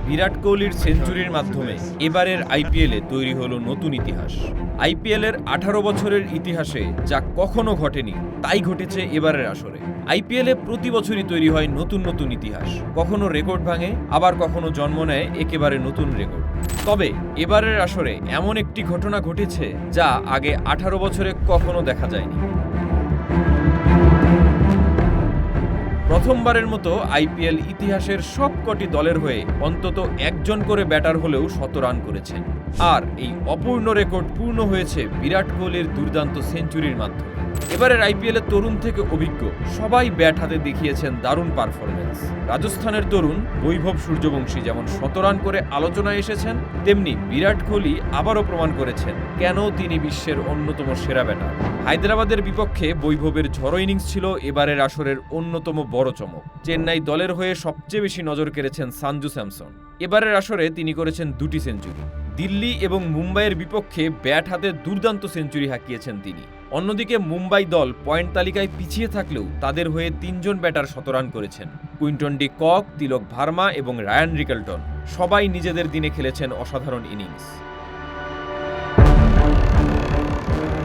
বিরাট কোহলির সেঞ্চুরির মাধ্যমে এবারের আইপিএলে তৈরি হলো নতুন ইতিহাস। আইপিএলের 18 বছরের ইতিহাসে যা কখনো ঘটেনি তাই ঘটেছে এবারের আসরে। আইপিএলে প্রতি বছরই তৈরি হয় নতুন নতুন ইতিহাস, কখনো রেকর্ড ভাঙে, আবার কখনো জন্ম নেয় একেবারে নতুন রেকর্ড। তবে এবারের আসরে এমন একটি ঘটনা ঘটেছে যা আগে 18 বছরে কখনো দেখা যায়নি। প্রথমবারের মতো আইপিএল ইতিহাসের সবকটি দলের হয়ে অন্তত একজন করে ব্যাটার হলেও 100 রান করেছেন। আর এই অপূর্ণ রেকর্ড পূর্ণ হয়েছে বিরাট কোহলির দুর্দান্ত সেঞ্চুরির মাধ্যমে। এবারের আইপিএলে তরুণ থেকে অভিজ্ঞ সবাই ব্যাট হাতে দেখিয়েছেন দারুণ পারফরমেন্স। রাজস্থানের তরুণ বৈভব সূর্যবংশী যেমন 100 রান করে আলোচনায় এসেছেন, তেমনি বিরাট কোহলি আবারও প্রমাণ করেছেন কেন তিনি বিশ্বের অন্যতম সেরা ব্যাটার। হায়দ্রাবাদের বিপক্ষে বৈভবের ঝড়ো ইনিংস ছিল এবারের আসরের অন্যতম বড় চমক। চেন্নাই দলের হয়ে সবচেয়ে বেশি নজর কেড়েছেন সঞ্জু স্যামসন। এবারের আসরে তিনি করেছেন 2টি সেঞ্চুরি। দিল্লি এবং মুম্বাইয়ের বিপক্ষে ব্যাট হাতে দুর্দান্ত সেঞ্চুরি হাঁকিয়েছেন তিনি। অন্যদিকে মুম্বাই দল পয়েন্ট তালিকায় পিছিয়ে থাকলেও তাদের হয়ে 3 জন ব্যাটার 100 রান করেছেন। কুইন্টন ডি কক, তিলক ভার্মা এবং রায়ান রিকেলটন সবাই নিজেদের দিনে খেলেছেন অসাধারণ ইনিংস।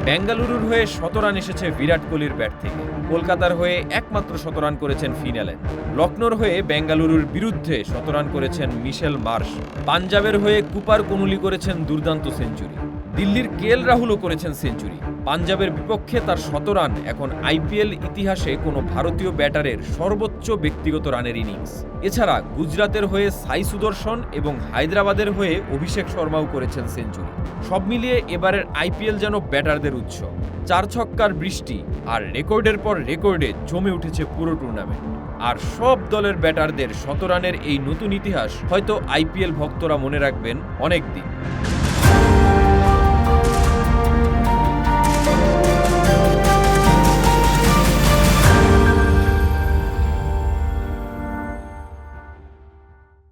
বেঙ্গালুরুর হয়ে 100 রান এসেছে বিরাট কোহলির ব্যাট থেকে। কলকাতার হয়ে একমাত্র 100 রান করেছেন ফিন অ্যালেন। লখনৌর হয়ে বেঙ্গালুরুর বিরুদ্ধে 100 রান করেছেন মিশেল মার্শ। পাঞ্জাবের হয়ে কুপার কনুলি করেছেন দুর্দান্ত সেঞ্চুরি। দিল্লির কেএল রাহুলও করেছেন সেঞ্চুরি। পাঞ্জাবের বিপক্ষে তার 100 রান এখন আইপিএল ইতিহাসে কোনো ভারতীয় ব্যাটারের সর্বোচ্চ ব্যক্তিগত রানের ইনিংস। এছাড়া গুজরাতের হয়ে সাই সুদর্শন এবং হায়দ্রাবাদের হয়ে অভিষেক শর্মাও করেছেন সেঞ্চুরি। সব মিলিয়ে এবারের আইপিএল যেন ব্যাটারদের উৎসব। 4 ছক্কার বৃষ্টি আর রেকর্ডের পর রেকর্ডে জমে উঠেছে পুরো টুর্নামেন্ট। আর সব দলের ব্যাটারদের 100 রানের এই নতুন ইতিহাস হয়তো আইপিএল ভক্তরা মনে রাখবেন অনেক দিন।